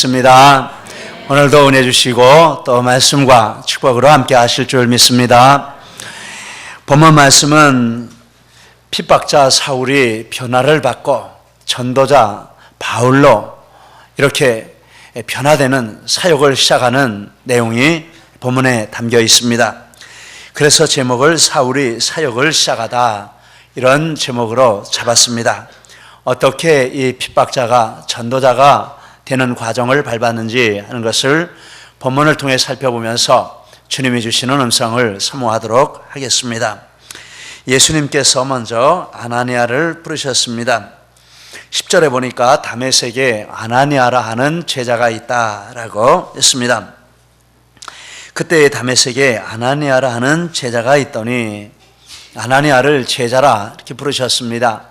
믿습니다. 오늘도 은혜 주시고 또 말씀과 축복으로 함께 하실 줄 믿습니다. 본문 말씀은 핍박자 사울이 변화를 받고 전도자 바울로 이렇게 변화되는 사역을 시작하는 내용이 본문에 담겨 있습니다. 그래서 제목을 사울이 사역을 시작하다 이런 제목으로 잡았습니다. 어떻게 이 핍박자가 전도자가 되는 과정을 밟았는지 하는 것을 본문을 통해 살펴보면서 주님이 주시는 음성을 사모하도록 하겠습니다. 예수님께서 먼저 아나니아를 부르셨습니다. 10절에 보니까 다메섹에 아나니아라 하는 제자가 있다라고 했습니다. 그때 다메섹에 아나니아라 하는 제자가 있더니 아나니아를 제자라 이렇게 부르셨습니다.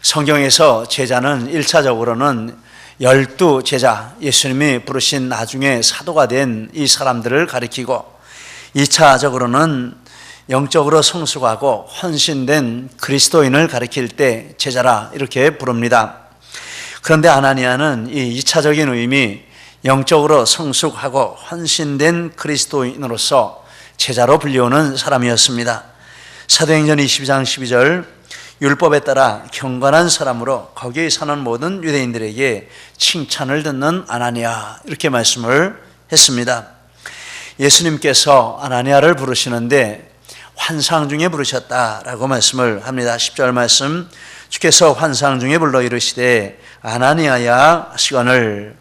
성경에서 제자는 1차적으로는 12제자, 예수님이 부르신 나중에 사도가 된 이 사람들을 가리키고 2차적으로는 영적으로 성숙하고 헌신된 그리스도인을 가리킬 때 제자라 이렇게 부릅니다. 그런데 아나니아는 이 2차적인 의미, 영적으로 성숙하고 헌신된 그리스도인으로서 제자로 불리우는 사람이었습니다. 사도행전 22장 12절 율법에 따라 경건한 사람으로 거기에 사는 모든 유대인들에게 칭찬을 듣는 아나니아 이렇게 말씀을 했습니다. 예수님께서 아나니아를 부르시는데 환상 중에 부르셨다라고 말씀을 합니다. 10절 말씀 주께서 환상 중에 불러 이르시되 아나니아야 하시거늘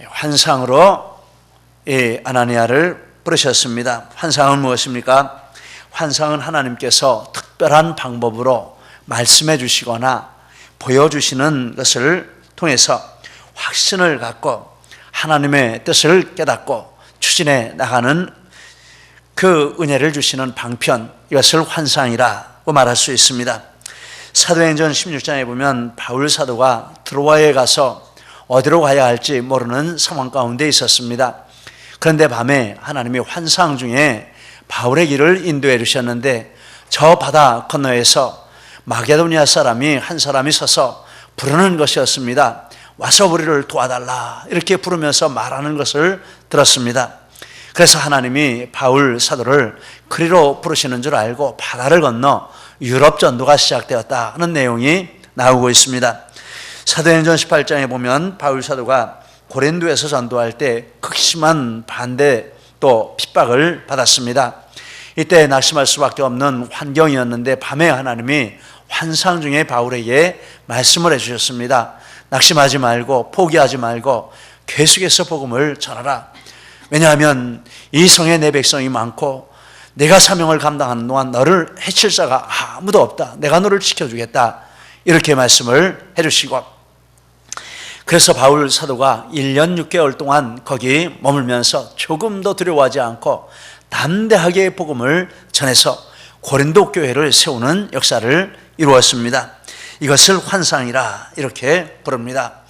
환상으로 아나니아를 부르셨습니다. 환상은 무엇입니까? 환상은 하나님께서 특별한 방법으로 말씀해 주시거나 보여주시는 것을 통해서 확신을 갖고 하나님의 뜻을 깨닫고 추진해 나가는 그 은혜를 주시는 방편, 이것을 환상이라고 말할 수 있습니다. 사도행전 16장에 보면 바울 사도가 드로아에 가서 어디로 가야 할지 모르는 상황 가운데 있었습니다. 그런데 밤에 하나님이 환상 중에 바울의 길을 인도해 주셨는데 저 바다 건너에서 마게도니아 사람이 한 사람이 서서 부르는 것이었습니다. 와서 우리를 도와달라 이렇게 부르면서 말하는 것을 들었습니다. 그래서 하나님이 바울 사도를 그리로 부르시는 줄 알고 바다를 건너 유럽 전도가 시작되었다 하는 내용이 나오고 있습니다. 사도행전 18장에 보면 바울 사도가 고린도에서 전도할 때 극심한 반대 또 핍박을 받았습니다. 이때 낙심할 수밖에 없는 환경이었는데 밤에 하나님이 환상 중에 바울에게 말씀을 해주셨습니다. 낙심하지 말고 포기하지 말고 계속해서 복음을 전하라. 왜냐하면 이 성에 내 백성이 많고 내가 사명을 감당하는 동안 너를 해칠 자가 아무도 없다. 내가 너를 지켜주겠다. 이렇게 말씀을 해주시고 그래서 바울 사도가 1년 6개월 동안 거기 머물면서 조금도 두려워하지 않고 담대하게 복음을 전해서 고린도 교회를 세우는 역사를 이루었습니다. 이것을 환상이라 이렇게 부릅니다.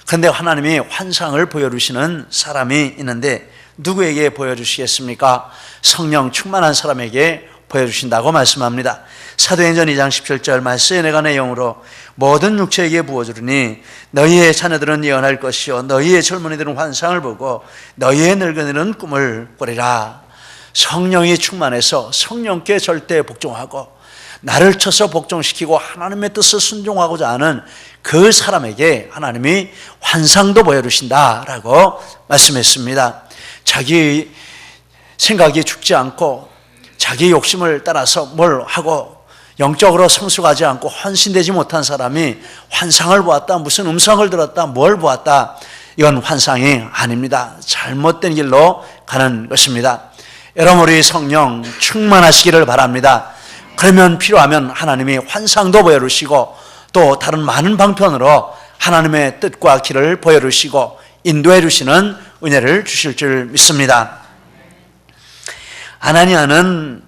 그런데 하나님이 환상을 보여주시는 사람이 있는데 누구에게 보여주시겠습니까? 성령 충만한 사람에게 보여주신다고 말씀합니다. 사도행전 2장 17절 말씀에 내가 내 영으로 모든 육체에게 부어주리니 너희의 자녀들은 예언할 것이요 너희의 젊은이들은 환상을 보고 너희의 늙은이는 꿈을 꾸리라. 성령이 충만해서 성령께 절대 복종하고 나를 쳐서 복종시키고 하나님의 뜻을 순종하고자 하는 그 사람에게 하나님이 환상도 보여주신다라고 말씀했습니다. 자기 생각이 죽지 않고 자기 욕심을 따라서 뭘 하고 영적으로 성숙하지 않고 헌신되지 못한 사람이 환상을 보았다, 무슨 음성을 들었다, 뭘 보았다, 이건 환상이 아닙니다. 잘못된 길로 가는 것입니다. 여러분 우리 성령 충만하시기를 바랍니다. 그러면 필요하면 하나님이 환상도 보여주시고 또 다른 많은 방편으로 하나님의 뜻과 길을 보여주시고 인도해 주시는 은혜를 주실 줄 믿습니다. 아나니아는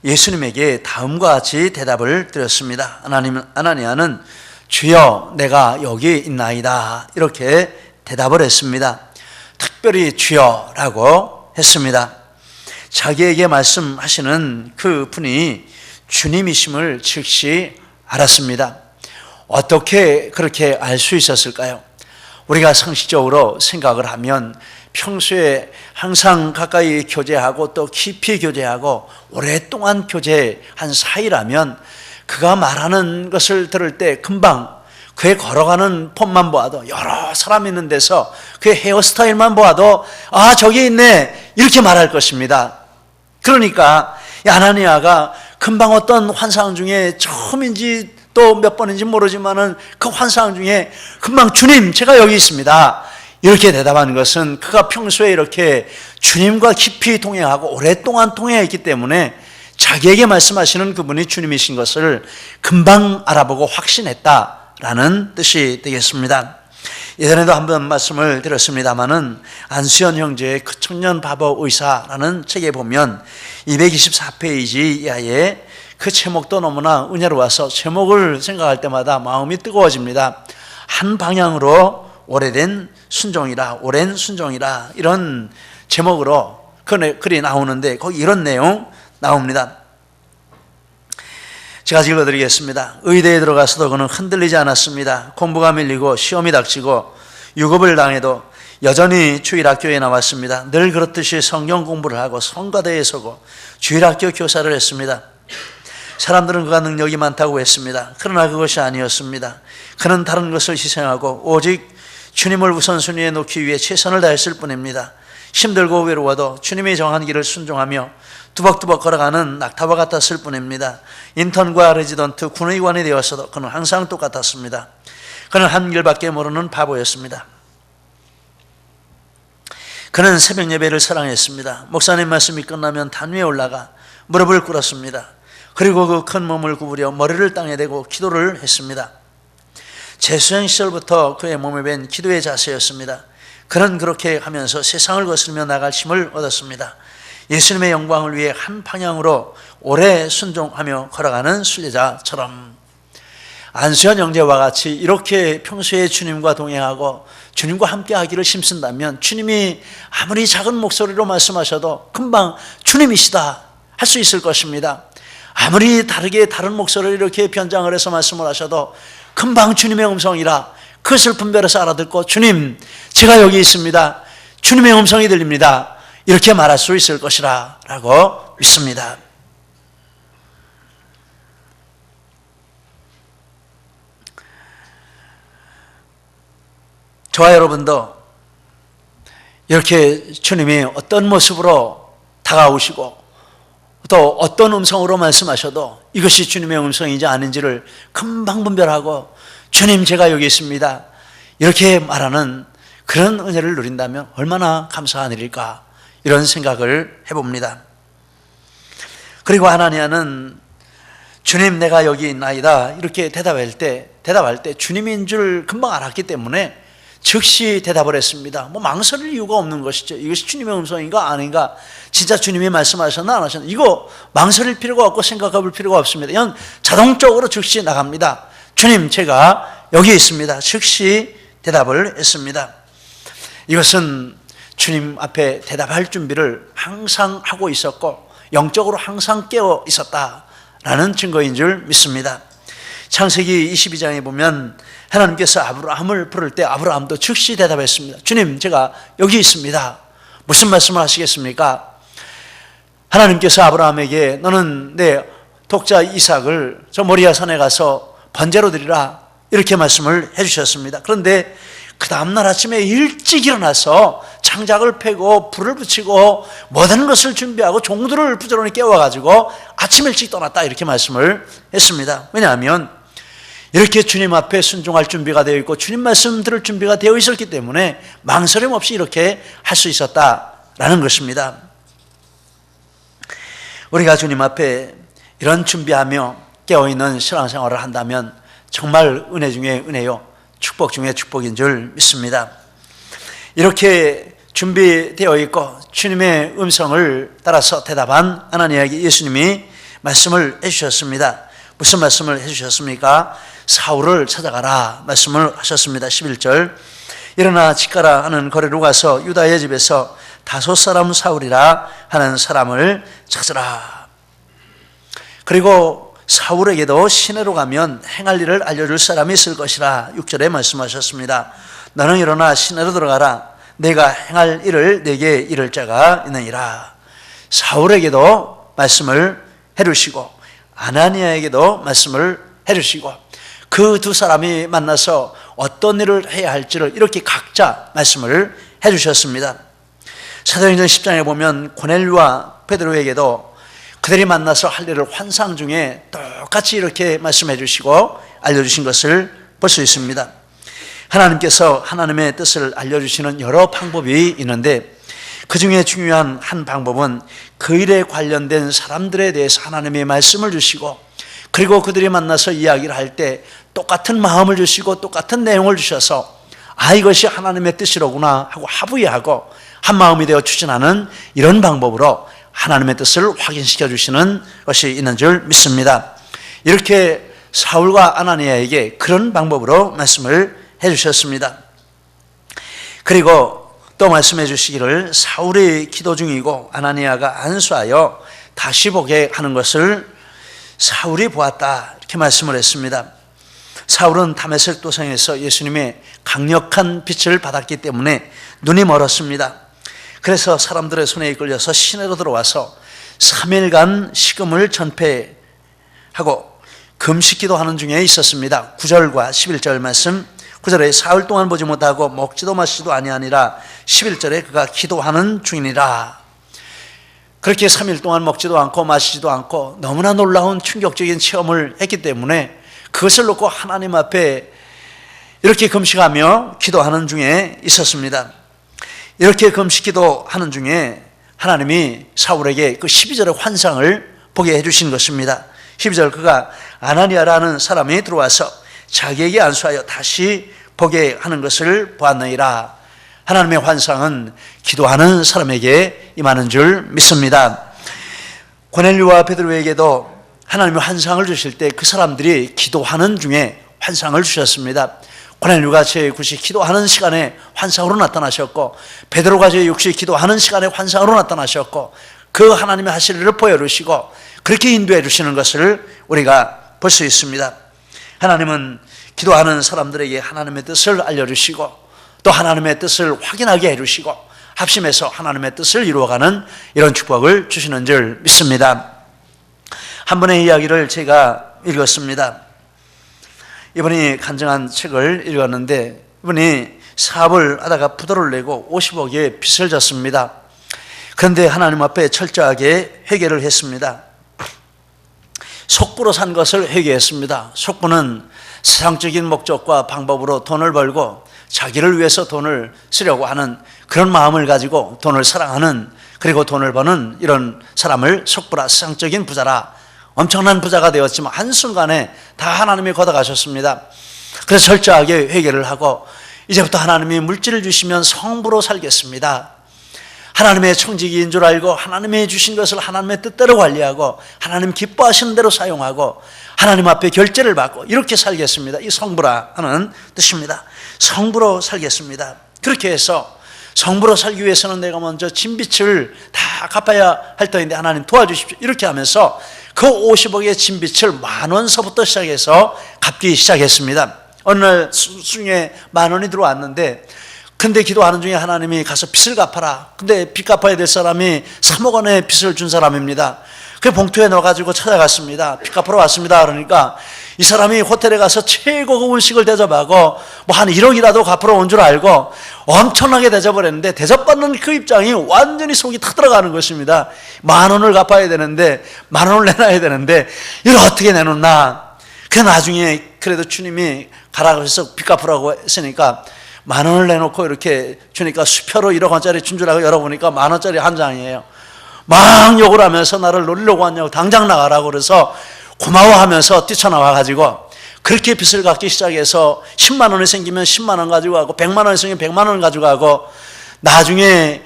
예수님에게 다음과 같이 대답을 드렸습니다. 아나니아는 주여 내가 여기 있나이다 이렇게 대답을 했습니다. 특별히 주여라고 했습니다. 자기에게 말씀하시는 그 분이 주님이심을 즉시 알았습니다. 어떻게 그렇게 알 수 있었을까요? 우리가 상식적으로 생각을 하면 평소에 항상 가까이 교제하고 또 깊이 교제하고 오랫동안 교제한 사이라면 그가 말하는 것을 들을 때 금방 그의 걸어가는 폼만 보아도 여러 사람 있는 데서 그의 헤어스타일만 보아도 아 저기 있네 이렇게 말할 것입니다. 그러니까 이 아나니아가 금방 어떤 환상 중에 처음인지 또 몇 번인지 모르지만은 그 환상 중에 금방 주님 제가 여기 있습니다 이렇게 대답하는 것은 그가 평소에 이렇게 주님과 깊이 동행하고 오랫동안 동행했기 때문에 자기에게 말씀하시는 그분이 주님이신 것을 금방 알아보고 확신했다라는 뜻이 되겠습니다. 예전에도 한번 말씀을 드렸습니다마는 안수현 형제의 그 청년 바보 의사라는 책에 보면 224페이지 이하에 그 제목도 너무나 은혜로워서 제목을 생각할 때마다 마음이 뜨거워집니다. 한 방향으로 오래된 순종이라, 오랜 순종이라 이런 제목으로 글이 나오는데 거기 이런 내용 나옵니다. 제가 읽어드리겠습니다. 의대에 들어가서도 그는 흔들리지 않았습니다. 공부가 밀리고 시험이 닥치고 유급을 당해도 여전히 주일학교에 나왔습니다. 늘 그렇듯이 성경 공부를 하고 성가대에 서고 주일학교 교사를 했습니다. 사람들은 그가 능력이 많다고 했습니다. 그러나 그것이 아니었습니다. 그는 다른 것을 희생하고 오직 주님을 우선순위에 놓기 위해 최선을 다했을 뿐입니다. 힘들고 외로워도 주님이 정한 길을 순종하며 두벅두벅 걸어가는 낙타와 같았을 뿐입니다. 인턴과 레지던트, 군의관이 되었어도 그는 항상 똑같았습니다. 그는 한 길밖에 모르는 바보였습니다. 그는 새벽 예배를 사랑했습니다. 목사님 말씀이 끝나면 단 위에 올라가 무릎을 꿇었습니다. 그리고 그 큰 몸을 구부려 머리를 땅에 대고 기도를 했습니다. 재수생 시절부터 그의 몸에 밴 기도의 자세였습니다. 그는 그렇게 하면서 세상을 거스르며 나갈 힘을 얻었습니다. 예수님의 영광을 위해 한 방향으로 오래 순종하며 걸어가는 순례자처럼 안수현 형제와 같이 이렇게 평소에 주님과 동행하고 주님과 함께 하기를 힘쓴다면 주님이 아무리 작은 목소리로 말씀하셔도 금방 주님이시다 할 수 있을 것입니다. 아무리 다른 목소리를 이렇게 변장을 해서 말씀을 하셔도 금방 주님의 음성이라 그것을 분별해서 알아듣고 주님 제가 여기 있습니다. 주님의 음성이 들립니다. 이렇게 말할 수 있을 것이라 라고 믿습니다. 저와 여러분도 이렇게 주님이 어떤 모습으로 다가오시고 또 어떤 음성으로 말씀하셔도 이것이 주님의 음성인지 아닌지를 금방 분별하고 주님 제가 여기 있습니다 이렇게 말하는 그런 은혜를 누린다면 얼마나 감사한 일일까 이런 생각을 해봅니다. 그리고 아나니아는 주님 내가 여기 있나이다 이렇게 대답할 때 주님인 줄 금방 알았기 때문에 즉시 대답을 했습니다. 망설일 이유가 없는 것이죠. 이것이 주님의 음성인가 아닌가, 진짜 주님이 말씀하셨나 안 하셨나, 이거 망설일 필요가 없고 생각해 볼 필요가 없습니다. 그냥 자동적으로 즉시 나갑니다. 주님 제가 여기 있습니다. 즉시 대답을 했습니다. 이것은 주님 앞에 대답할 준비를 항상 하고 있었고 영적으로 항상 깨어 있었다라는 증거인 줄 믿습니다. 창세기 22장에 보면 하나님께서 아브라함을 부를 때 아브라함도 즉시 대답했습니다. 주님 제가 여기 있습니다. 무슨 말씀을 하시겠습니까? 하나님께서 아브라함에게 너는 내 독자 이삭을 저 모리아 산에 가서 번제로 드리라 이렇게 말씀을 해주셨습니다. 그런데 그 다음날 아침에 일찍 일어나서 창작을 패고 불을 붙이고 모든 것을 준비하고 종들을 부지런히 깨워가지고 아침 일찍 떠났다 이렇게 말씀을 했습니다. 왜냐하면 이렇게 주님 앞에 순종할 준비가 되어 있고 주님 말씀 들을 준비가 되어 있었기 때문에 망설임 없이 이렇게 할 수 있었다라는 것입니다. 우리가 주님 앞에 이런 준비하며 깨어있는 신앙생활을 한다면 정말 은혜 중에 은혜요 축복 중에 축복인 줄 믿습니다. 이렇게 준비되어 있고 주님의 음성을 따라서 대답한 아나니아에게 예수님이 말씀을 해주셨습니다. 무슨 말씀을 해주셨습니까? 사울을 찾아가라 말씀을 하셨습니다. 11절 일어나 집가라 하는 거리로 가서 유다의 집에서 다소 사람 사울이라 하는 사람을 찾으라. 그리고 사울에게도 시내로 가면 행할 일을 알려줄 사람이 있을 것이라 6절에 말씀하셨습니다. 너는 일어나 시내로 들어가라. 내가 행할 일을 내게 이를 자가 있느니라. 사울에게도 말씀을 해주시고 아나니아에게도 말씀을 해주시고 그 두 사람이 만나서 어떤 일을 해야 할지를 이렇게 각자 말씀을 해주셨습니다. 사도행전 10장에 보면 고넬료와 베드로에게도 그들이 만나서 할 일을 환상 중에 똑같이 이렇게 말씀해 주시고 알려주신 것을 볼 수 있습니다. 하나님께서 하나님의 뜻을 알려주시는 여러 방법이 있는데 그 중에 중요한 한 방법은 그 일에 관련된 사람들에 대해서 하나님의 말씀을 주시고 그리고 그들이 만나서 이야기를 할 때 똑같은 마음을 주시고 똑같은 내용을 주셔서 이것이 하나님의 뜻이로구나 하고 합의하고 한 마음이 되어 추진하는 이런 방법으로 하나님의 뜻을 확인시켜 주시는 것이 있는 줄 믿습니다. 이렇게 사울과 아나니아에게 그런 방법으로 말씀을 해 주셨습니다. 그리고 또 말씀해 주시기를 사울이 기도 중이고 아나니아가 안수하여 다시 보게 하는 것을 사울이 보았다 이렇게 말씀을 했습니다. 사울은 다메섹 도상에서 예수님의 강력한 빛을 받았기 때문에 눈이 멀었습니다. 그래서 사람들의 손에 이끌려서 시내로 들어와서 3일간 식음을 전폐하고 금식기도 하는 중에 있었습니다. 9절과 11절 말씀. 9절에 사흘 동안 보지 못하고 먹지도 마시지도 아니하니라. 11절에 그가 기도하는 중이니라. 그렇게 3일 동안 먹지도 않고 마시지도 않고 너무나 놀라운 충격적인 체험을 했기 때문에 그것을 놓고 하나님 앞에 이렇게 금식하며 기도하는 중에 있었습니다. 이렇게 금식기도 하는 중에 하나님이 사울에게 그 12절의 환상을 보게 해주신 것입니다. 12절 그가 아나니아라는 사람이 들어와서 자기에게 안수하여 다시 보게 하는 것을 보았느니라. 하나님의 환상은 기도하는 사람에게 임하는 줄 믿습니다. 고넬료와 베드로에게도 하나님의 환상을 주실 때 그 사람들이 기도하는 중에 환상을 주셨습니다. 고넬료가 제9시 기도하는 시간에 환상으로 나타나셨고 베드로가 제6시 기도하는 시간에 환상으로 나타나셨고 그 하나님의 하실 일을 보여주시고 그렇게 인도해 주시는 것을 우리가 볼 수 있습니다. 하나님은 기도하는 사람들에게 하나님의 뜻을 알려주시고 또 하나님의 뜻을 확인하게 해주시고 합심해서 하나님의 뜻을 이루어가는 이런 축복을 주시는 줄 믿습니다. 한 번의 이야기를 제가 읽었습니다. 이분이 간증한 책을 읽었는데 이분이 사업을 하다가 부도를 내고 50억의 빚을 졌습니다. 그런데 하나님 앞에 철저하게 회개를 했습니다. 속부로 산 것을 회개했습니다. 속부는 세상적인 목적과 방법으로 돈을 벌고 자기를 위해서 돈을 쓰려고 하는 그런 마음을 가지고 돈을 사랑하는 그리고 돈을 버는 이런 사람을 속부라 세상적인 부자라 엄청난 부자가 되었지만 한순간에 다 하나님이 걷어가셨습니다. 그래서 철저하게 회개를 하고 이제부터 하나님이 물질을 주시면 성부로 살겠습니다. 하나님의 청지기인 줄 알고 하나님이 주신 것을 하나님의 뜻대로 관리하고 하나님 기뻐하시는 대로 사용하고 하나님 앞에 결제를 받고 이렇게 살겠습니다. 이 성부라 하는 뜻입니다. 성부로 살겠습니다. 그렇게 해서 성부로 살기 위해서는 내가 먼저 진빚을 다 갚아야 할 터인데 하나님 도와주십시오. 이렇게 하면서 그 50억의 진빚을 10,000원서부터 시작해서 갚기 시작했습니다. 어느 날 수중에 10,000원이 들어왔는데 근데 기도하는 중에 하나님이 가서 빚을 갚아라. 근데 빚 갚아야 될 사람이 3억 원의 빚을 준 사람입니다. 그 봉투에 넣어가지고 찾아갔습니다. 빚 갚으러 왔습니다. 그러니까 이 사람이 호텔에 가서 최고급 음식을 대접하고 뭐 한 1억이라도 갚으러 온 줄 알고 엄청나게 대접을 했는데 대접받는 그 입장이 완전히 속이 탁 들어가는 것입니다. 10,000원을 갚아야 되는데 10,000원을 내놔야 되는데 이걸 어떻게 내놓나. 그 나중에 그래도 주님이 가라고 해서 빚 갚으라고 했으니까 10,000원을 내놓고 이렇게 주니까 수표로 1억 원짜리 준 줄 알고 열어보니까 10,000원짜리 한 장이에요. 막 욕을 하면서 나를 놀리려고 왔냐고 당장 나가라고 그래서 고마워하면서 뛰쳐나와가지고 그렇게 빚을 갚기 시작해서 10만 원이 생기면 10만 원 가지고 가고 100만 원이 생기면 100만 원 가지고 가고 나중에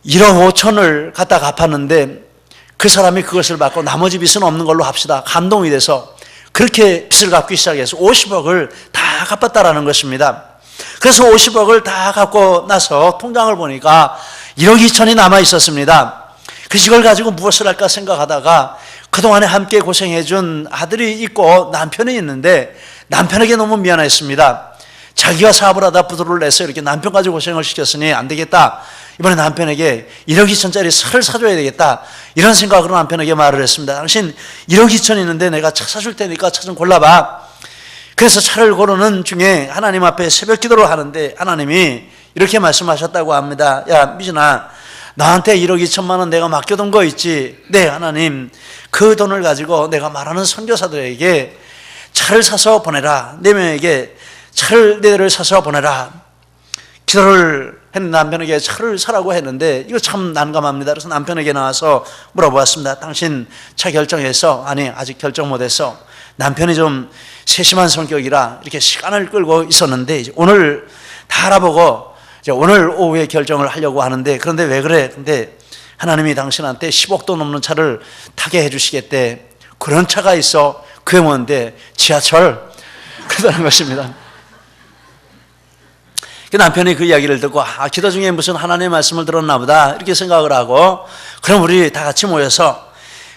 1억 5천을 갖다 갚았는데 그 사람이 그것을 받고 나머지 빚은 없는 걸로 합시다. 감동이 돼서 그렇게 빚을 갚기 시작해서 50억을 다 갚았다라는 것입니다. 그래서 50억을 다 갚고 나서 통장을 보니까 1억 2천이 남아 있었습니다. 그래서 이걸 가지고 무엇을 할까 생각하다가 그동안에 함께 고생해준 아들이 있고 남편이 있는데 남편에게 너무 미안했습니다. 자기가 사업을 하다 부도를 내서 이렇게 남편까지 고생을 시켰으니 안 되겠다. 이번에 남편에게 1억 2천짜리 차를 사줘야 되겠다. 이런 생각으로 남편에게 말을 했습니다. 당신 1억 2천 있는데 내가 차 사줄 테니까 차 좀 골라봐. 그래서 차를 고르는 중에 하나님 앞에 새벽 기도를 하는데 하나님이 이렇게 말씀하셨다고 합니다. 야 미진아, 나한테 1억 2천만 원 내가 맡겨둔 거 있지? 네 하나님, 그 돈을 가지고 내가 말하는 선교사들에게 차를 사서 보내라. 4명에게 차를 4대를 사서 보내라. 기도를 했는데 남편에게 차를 사라고 했는데 이거 참 난감합니다. 그래서 남편에게 나와서 물어보았습니다. 당신 차 결정했어? 아니 아직 결정 못했어. 남편이 좀 세심한 성격이라 이렇게 시간을 끌고 있었는데 이제 오늘 다 알아보고 이제 오늘 오후에 결정을 하려고 하는데, 그런데 왜 그래? 근데 하나님이 당신한테 10억도 넘는 차를 타게 해주시겠대. 그런 차가 있어. 그게 뭔데? 지하철. 그러다는 것입니다. 남편이 그 이야기를 듣고 기도 중에 무슨 하나님의 말씀을 들었나 보다 이렇게 생각을 하고, 그럼 우리 다 같이 모여서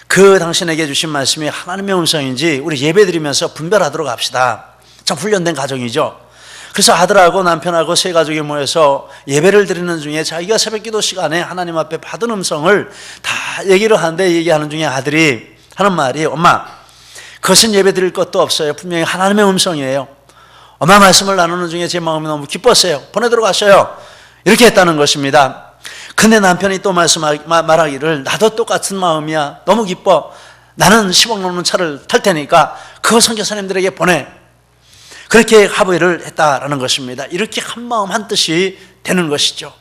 그 당신에게 주신 말씀이 하나님의 음성인지 우리 예배드리면서 분별하도록 합시다. 참 훈련된 가정이죠. 그래서 아들하고 남편하고 세 가족이 모여서 예배를 드리는 중에 자기가 새벽기도 시간에 하나님 앞에 받은 음성을 다 얘기를 하는데, 얘기하는 중에 아들이 하는 말이, 엄마 그것은 예배 드릴 것도 없어요. 분명히 하나님의 음성이에요. 엄마 말씀을 나누는 중에 제 마음이 너무 기뻤어요. 보내도록 하셔요. 이렇게 했다는 것입니다. 근데 남편이 또 말하기를, 나도 똑같은 마음이야. 너무 기뻐. 나는 10억 넘는 차를 탈 테니까 그거 선교사님들에게 보내. 그렇게 합의를 했다라는 것입니다. 이렇게 한 마음 한 뜻이 되는 것이죠.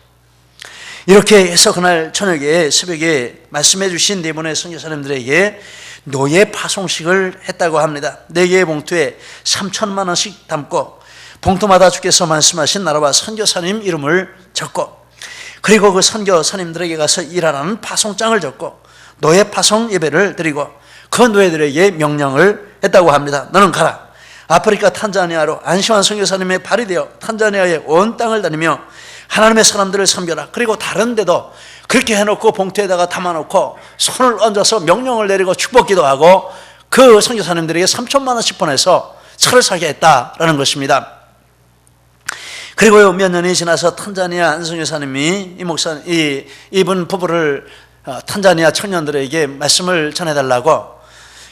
이렇게 해서 그날 저녁에 새벽에 말씀해 주신 4분의 선교사님들에게 노예 파송식을 했다고 합니다. 4개의 봉투에 3천만 원씩 담고 봉투마다 주께서 말씀하신 나라와 선교사님 이름을 적고, 그리고 그 선교사님들에게 가서 일하라는 파송장을 적고 노예 파송 예배를 드리고 그 노예들에게 명령을 했다고 합니다. 너는 가라. 아프리카 탄자니아로 안시환 선교사님의 발이 되어 탄자니아의 온 땅을 다니며 하나님의 사람들을 섬겨라. 그리고 다른 데도 그렇게 해놓고 봉투에다가 담아놓고 손을 얹어서 명령을 내리고 축복기도 하고 그 선교사님들에게 3천만 원씩 보내서 차를 사게 했다라는 것입니다. 그리고 몇 년이 지나서 탄자니아 안 선교사님이 이분 부부를 탄자니아 청년들에게 말씀을 전해달라고,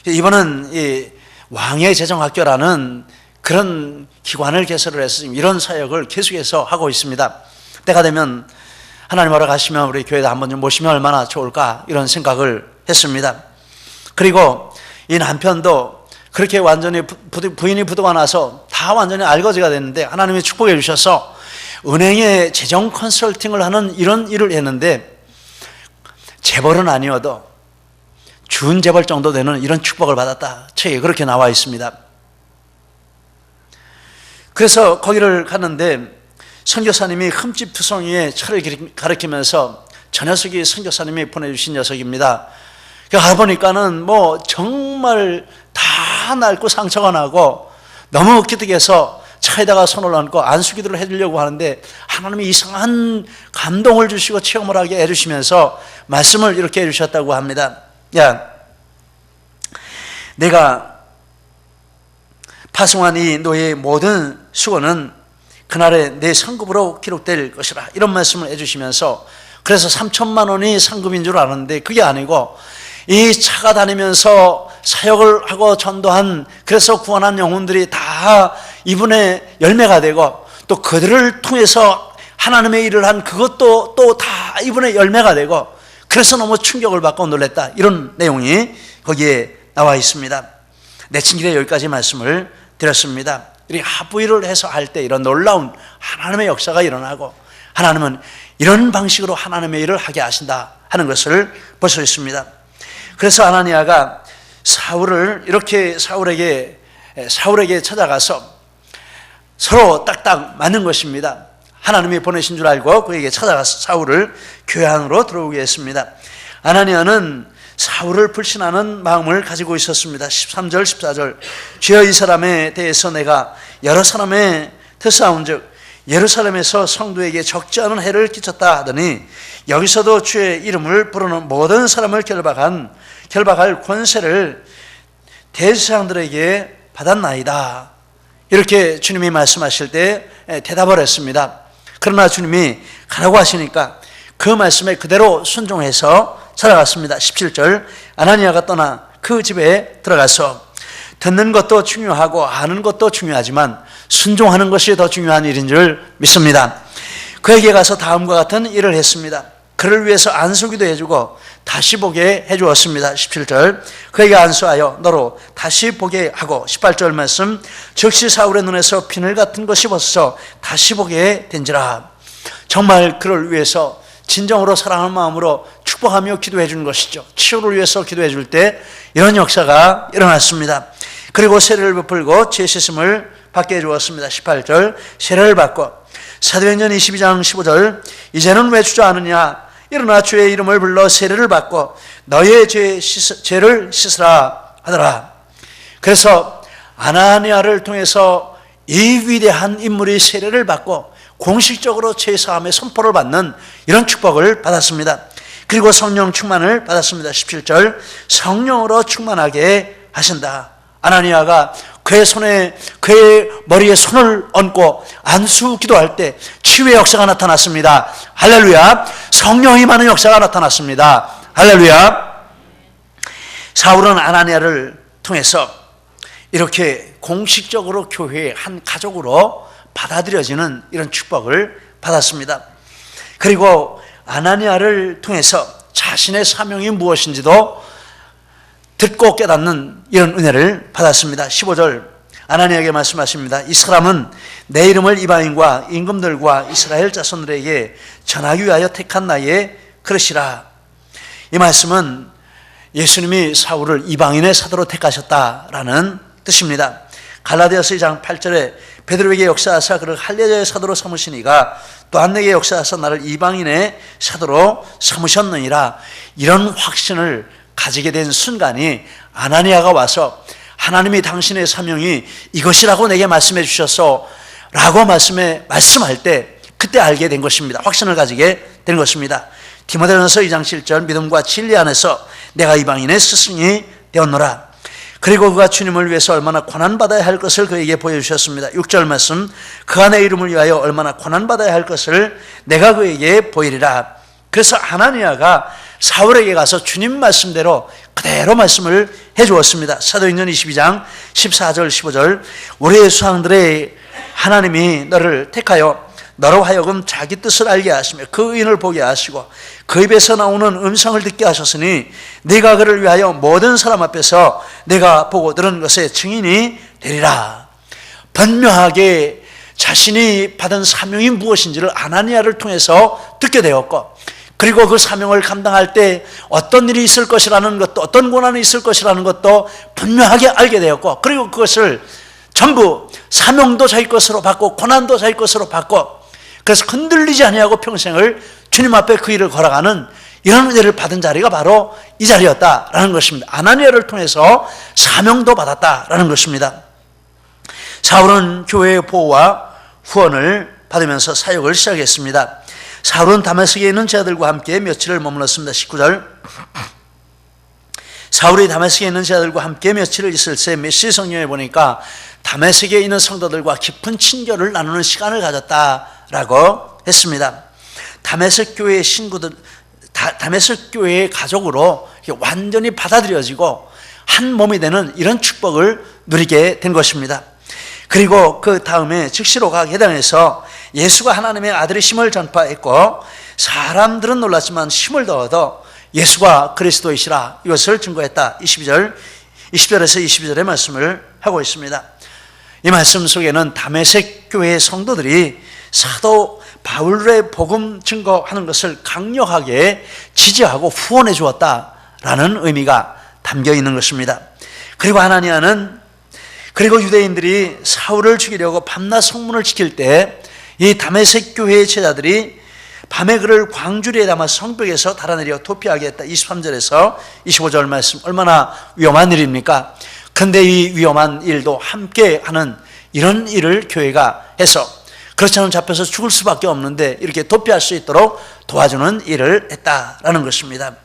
이번은 이 왕의 재정학교라는 그런 기관을 개설을 해서 이런 사역을 계속해서 하고 있습니다. 때가 되면 하나님 허락하시면 우리 교회에 한번 좀 모시면 얼마나 좋을까, 이런 생각을 했습니다. 그리고 이 남편도 그렇게 완전히 부인이 부도가 나서 다 완전히 알거지가 됐는데 하나님이 축복해 주셔서 은행에 재정 컨설팅을 하는 이런 일을 했는데, 재벌은 아니어도 준재벌 정도 되는 이런 축복을 받았다. 책에 그렇게 나와 있습니다. 그래서 거기를 갔는데 선교사님이 흠집투성이의 차를 가리키면서 저 녀석이 선교사님이 보내주신 녀석입니다. 가보니까는 뭐 정말 다 낡고 상처가 나고 너무 기특해서 차에다가 손을 얹고 안수기도를 해주려고 하는데 하나님이 이상한 감동을 주시고 체험을 하게 해주시면서 말씀을 이렇게 해주셨다고 합니다. 야, 내가 파송한 이 너의 모든 수고는 그날에 내 상급으로 기록될 것이라, 이런 말씀을 해주시면서, 그래서 3천만 원이 상급인 줄 알았는데 그게 아니고 이 차가 다니면서 사역을 하고 전도한, 그래서 구원한 영혼들이 다 이분의 열매가 되고 또 그들을 통해서 하나님의 일을 한 그것도 또 다 이분의 열매가 되고, 그래서 너무 충격을 받고 놀랐다, 이런 내용이 거기에 나와 있습니다. 내친 길에 여기까지 말씀을 드렸습니다. 이 합의를 해서 할 때 이런 놀라운 하나님의 역사가 일어나고 하나님은 이런 방식으로 하나님의 일을 하게 하신다 하는 것을 볼 수 있습니다. 그래서 아나니아가 사울에게 찾아가서 서로 딱딱 맞는 것입니다. 하나님이 보내신 줄 알고 그에게 찾아가서 사울을 교회 안으로 들어오게 했습니다. 아나니아는 사울을 불신하는 마음을 가지고 있었습니다. 13절 14절 주여, 이 사람에 대해서 내가 여러 사람의 듣사온즉 예루살렘에서 성도에게 적지 않은 해를 끼쳤다 하더니 여기서도 주의 이름을 부르는 모든 사람을 결박할 권세를 대제사장들에게 받았나이다. 이렇게 주님이 말씀하실 때 대답을 했습니다. 그러나 주님이 가라고 하시니까 그 말씀에 그대로 순종해서 살아갔습니다. 17절, 아나니아가 떠나 그 집에 들어가서 듣는 것도 중요하고 아는 것도 중요하지만 순종하는 것이 더 중요한 일인 줄 믿습니다. 그에게 가서 다음과 같은 일을 했습니다. 그를 위해서 안수기도 해주고 다시 보게 해주었습니다. 17절, 그에게 안수하여 너로 다시 보게 하고 18절 말씀, 즉시 사울의 눈에서 비늘 같은 것이 벗어서 다시 보게 된지라. 정말 그를 위해서 진정으로 사랑하는 마음으로 축복하며 기도해 주는 것이죠. 치유를 위해서 기도해 줄 때 이런 역사가 일어났습니다. 그리고 세례를 베풀고 죄 씻음을 받게 해주었습니다. 18절, 세례를 받고 사도행전 22장 15절, 이제는 왜 주저하느냐, 일어나 주의 이름을 불러 세례를 받고 너의 죄를 씻으라 하더라. 그래서 아나니아를 통해서 이 위대한 인물이 세례를 받고 공식적으로 죄사함의 선포를 받는 이런 축복을 받았습니다. 그리고 성령 충만을 받았습니다. 17절, 성령으로 충만하게 하신다. 아나니아가 그의 머리에 손을 얹고 안수 기도할 때 치유의 역사가 나타났습니다. 할렐루야. 성령이 임하는 역사가 나타났습니다. 할렐루야. 사울은 아나니아를 통해서 이렇게 공식적으로 교회의 한 가족으로 받아들여지는 이런 축복을 받았습니다. 그리고 아나니아를 통해서 자신의 사명이 무엇인지도 듣고 깨닫는 이런 은혜를 받았습니다. 15절, 아나니아에게 말씀하십니다. 이 사람은 내 이름을 이방인과 임금들과 이스라엘 자손들에게 전하기 위하여 택한 나의 그릇이라. 이 말씀은 예수님이 사울을 이방인의 사도로 택하셨다라는 뜻입니다. 갈라디아서 2장 8절에 베드로에게 역사하사 그를 할례자의 사도로 삼으시니가 또한 내게 역사하사 나를 이방인의 사도로 삼으셨느니라. 이런 확신을 가지게 된 순간이 아나니아가 와서 하나님이 당신의 사명이 이것이라고 내게 말씀해 주셨어 라고 말씀할 때 그때 알게 된 것입니다. 확신을 가지게 된 것입니다. 디모데전서 2장 7절, 믿음과 진리 안에서 내가 이방인의 스승이 되었노라. 그리고 그가 주님을 위해서 얼마나 고난받아야 할 것을 그에게 보여주셨습니다. 6절 말씀, 그가 내 이름을 위하여 얼마나 고난받아야 할 것을 내가 그에게 보이리라. 그래서 아나니아가 사울에게 가서 주님 말씀대로 그대로 말씀을 해주었습니다. 사도행전 22장 14절 15절, 우리의 수상들의 하나님이 너를 택하여 너로 하여금 자기 뜻을 알게 하시며 그 의인을 보게 하시고 그 입에서 나오는 음성을 듣게 하셨으니 네가 그를 위하여 모든 사람 앞에서 내가 보고 들은 것의 증인이 되리라. 분명하게 자신이 받은 사명이 무엇인지를 아나니아를 통해서 듣게 되었고, 그리고 그 사명을 감당할 때 어떤 일이 있을 것이라는 것도, 어떤 고난이 있을 것이라는 것도 분명하게 알게 되었고, 그리고 그것을 전부 사명도 자기 것으로 받고 고난도 자기 것으로 받고, 그래서 흔들리지 아니하고 평생을 주님 앞에 그 일을 걸어가는 이런 은혜를 받은 자리가 바로 이 자리였다라는 것입니다. 아나니아를 통해서 사명도 받았다라는 것입니다. 사울은 교회의 보호와 후원을 받으면서 사역을 시작했습니다. 사울은 다메섹에 있는 제자들과 함께 며칠을 머물렀습니다. 19절, 사울이 다메섹에 있는 제자들과 함께 며칠을 있을 새 메시 성경에 보니까 다메섹에 있는 성도들과 깊은 친교를 나누는 시간을 가졌다라고 했습니다. 다메섹 교회의 신구들, 다메섹 교회의 가족으로 완전히 받아들여지고 한 몸이 되는 이런 축복을 누리게 된 것입니다. 그리고 그 다음에 즉시로 각 회당에서 예수가 하나님의 아들이심을 전파했고, 사람들은 놀랐지만 힘을 더 얻어 예수가 그리스도이시라 이것을 증거했다. 20절에서 22절의 말씀을 하고 있습니다. 이 말씀 속에는 다메섹 교회의 성도들이 사도 바울의 복음 증거하는 것을 강력하게 지지하고 후원해 주었다라는 의미가 담겨 있는 것입니다. 그리고 그리고 유대인들이 사울을 죽이려고 밤낮 성문을 지킬 때 이 다메섹 교회의 제자들이 밤에 그를 광주리에 담아 성벽에서 달아내려 도피하게 했다. 23절에서 25절 말씀, 얼마나 위험한 일입니까? 그런데 이 위험한 일도 함께 하는 이런 일을 교회가 해서, 그렇지 않으면 잡혀서 죽을 수밖에 없는데 이렇게 도피할 수 있도록 도와주는 일을 했다라는 것입니다.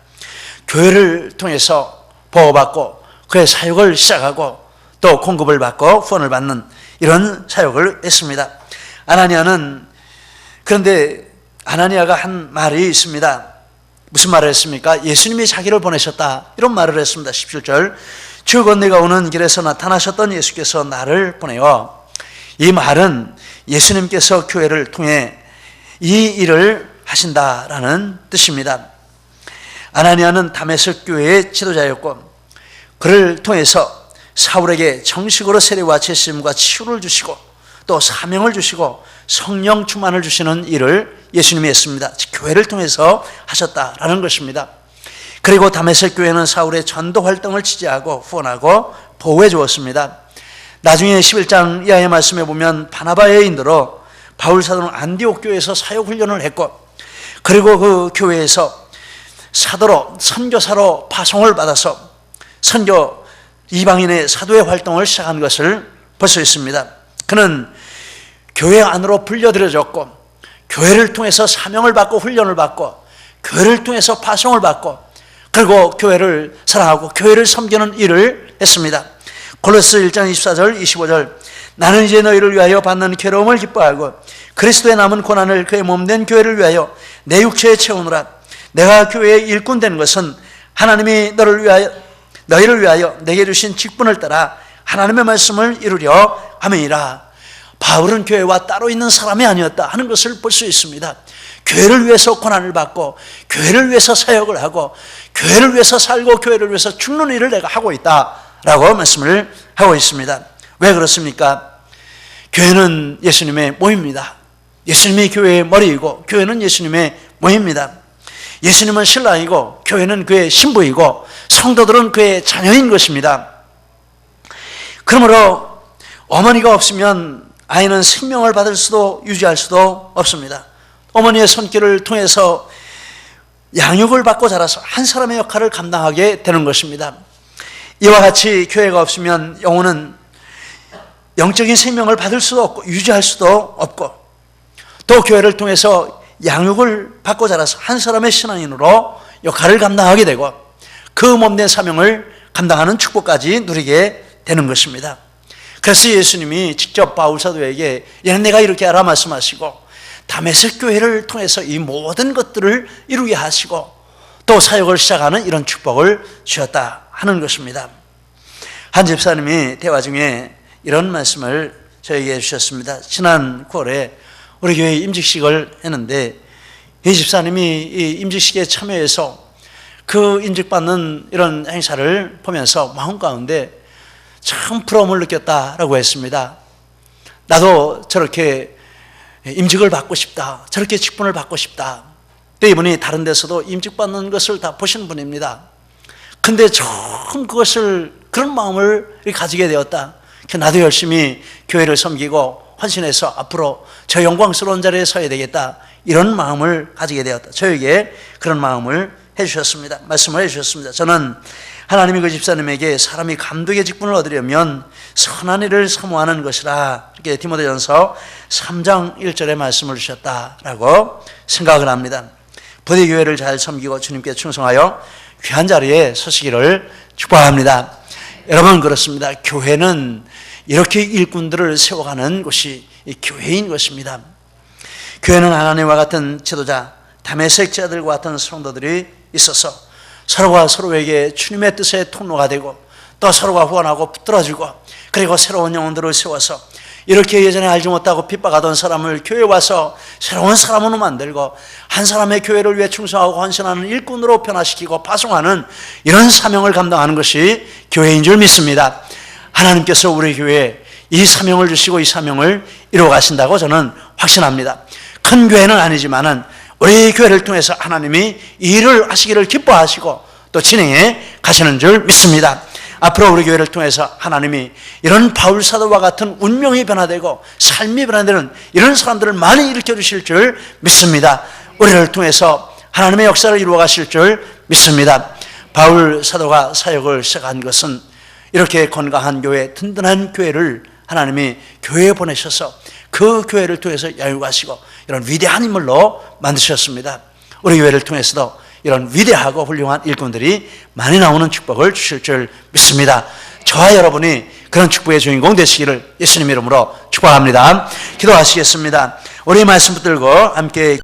교회를 통해서 보호받고 그의 사역을 시작하고 또 공급을 받고 후원을 받는 이런 사역을 했습니다. 그런데 아나니아가 한 말이 있습니다. 무슨 말을 했습니까? 예수님이 자기를 보내셨다, 이런 말을 했습니다. 17절, 주 건너가 오는 길에서 나타나셨던 예수께서 나를 보내요. 이 말은 예수님께서 교회를 통해 이 일을 하신다라는 뜻입니다. 아나니아는 다메섹 교회의 지도자였고, 그를 통해서 사울에게 정식으로 세례와 제심과 치유를 주시고 또 사명을 주시고 성령 충만을 주시는 일을 예수님이 했습니다. 교회를 통해서 하셨다라는 것입니다. 그리고 다메섹 교회는 사울의 전도 활동을 지지하고 후원하고 보호해 주었습니다. 나중에 11장 이하의 말씀에 보면 바나바의 인도로 바울 사도는 안디옥 교회에서 사역 훈련을 했고, 그리고 그 교회에서 사도로 선교사로 파송을 받아서 선교 이방인의 사도의 활동을 시작한 것을 볼 수 있습니다. 그는 교회 안으로 불려들여졌고, 교회를 통해서 사명을 받고 훈련을 받고, 교회를 통해서 파송을 받고, 그리고 교회를 사랑하고 교회를 섬기는 일을 했습니다. 골로새 1장 24절 25절, 나는 이제 너희를 위하여 받는 괴로움을 기뻐하고 그리스도의 남은 고난을 그의 몸된 교회를 위하여 내 육체에 채우느라. 내가 교회의 일꾼 된 것은 하나님이 너희를 위하여 내게 주신 직분을 따라 하나님의 말씀을 이루려 함이니라. 바울은 교회와 따로 있는 사람이 아니었다 하는 것을 볼 수 있습니다. 교회를 위해서 고난을 받고, 교회를 위해서 사역을 하고, 교회를 위해서 살고, 교회를 위해서 죽는 일을 내가 하고 있다라고 말씀을 하고 있습니다. 왜 그렇습니까? 교회는 예수님의 모입니다. 예수님이 교회의 머리이고 교회는 예수님의 모입니다. 예수님은 신랑이고 교회는 그의 신부이고 성도들은 그의 자녀인 것입니다. 그러므로 어머니가 없으면 아이는 생명을 받을 수도 유지할 수도 없습니다. 어머니의 손길을 통해서 양육을 받고 자라서 한 사람의 역할을 감당하게 되는 것입니다. 이와 같이 교회가 없으면 영혼은 영적인 생명을 받을 수도 없고 유지할 수도 없고, 또 교회를 통해서 양육을 받고 자라서 한 사람의 신앙인으로 역할을 감당하게 되고 그 몸된 사명을 감당하는 축복까지 누리게 되는 것입니다. 그래서 예수님이 직접 바울 사도에게 얘는 내가 이렇게 하라 말씀하시고, 다메섹 교회를 통해서 이 모든 것들을 이루게 하시고 또 사역을 시작하는 이런 축복을 주셨다 하는 것입니다. 한 집사님이 대화 중에 이런 말씀을 저에게 해주셨습니다. 지난 9월에 우리 교회에 임직식을 했는데 이 집사님이 이 임직식에 참여해서 그 임직받는 이런 행사를 보면서 마음 가운데 참 부러움을 느꼈다라고 했습니다. 나도 저렇게 임직을 받고 싶다, 저렇게 직분을 받고 싶다. 또 이분이 다른 데서도 임직받는 것을 다 보신 분입니다. 근데 처음 그런 마음을 가지게 되었다. 나도 열심히 교회를 섬기고 헌신해서 앞으로 저 영광스러운 자리에 서야 되겠다, 이런 마음을 가지게 되었다. 저에게 그런 마음을 해주셨습니다. 말씀을 해주셨습니다. 저는 하나님이 그 집사님에게 사람이 감독의 직분을 얻으려면 선한 일을 사모하는 것이라, 이렇게 디모데전서 3장 1절에 말씀을 주셨다라고 생각을 합니다. 부디 교회를 잘 섬기고 주님께 충성하여 귀한 자리에 서시기를 축복합니다. 여러분, 그렇습니다. 교회는 이렇게 일꾼들을 세워가는 곳이 이 교회인 것입니다. 교회는 하나님과 같은 지도자, 다메섹 자들과 같은 성도들이 있어서 서로가 서로에게 주님의 뜻의 통로가 되고 또 서로가 후원하고 붙들어주고, 그리고 새로운 영혼들을 세워서 이렇게 예전에 알지 못하고 핍박하던 사람을 교회에 와서 새로운 사람으로 만들고 한 사람의 교회를 위해 충성하고 헌신하는 일꾼으로 변화시키고 파송하는 이런 사명을 감당하는 것이 교회인 줄 믿습니다. 하나님께서 우리 교회에 이 사명을 주시고 이 사명을 이루어 가신다고 저는 확신합니다. 큰 교회는 아니지만은 우리 교회를 통해서 하나님이 이 일을 하시기를 기뻐하시고 또 진행해 가시는 줄 믿습니다. 앞으로 우리 교회를 통해서 하나님이 이런 바울 사도와 같은 운명이 변화되고 삶이 변화되는 이런 사람들을 많이 일으켜 주실 줄 믿습니다. 우리를 통해서 하나님의 역사를 이루어 가실 줄 믿습니다. 바울 사도가 사역을 시작한 것은 이렇게 건강한 교회, 든든한 교회를 하나님이 교회에 보내셔서 그 교회를 통해서 양육하시고 이런 위대한 인물로 만드셨습니다. 우리 교회를 통해서도 이런 위대하고 훌륭한 일꾼들이 많이 나오는 축복을 주실 줄 믿습니다. 저와 여러분이 그런 축복의 주인공 되시기를 예수님 이름으로 축복합니다. 기도하시겠습니다. 우리 말씀 붙들고 함께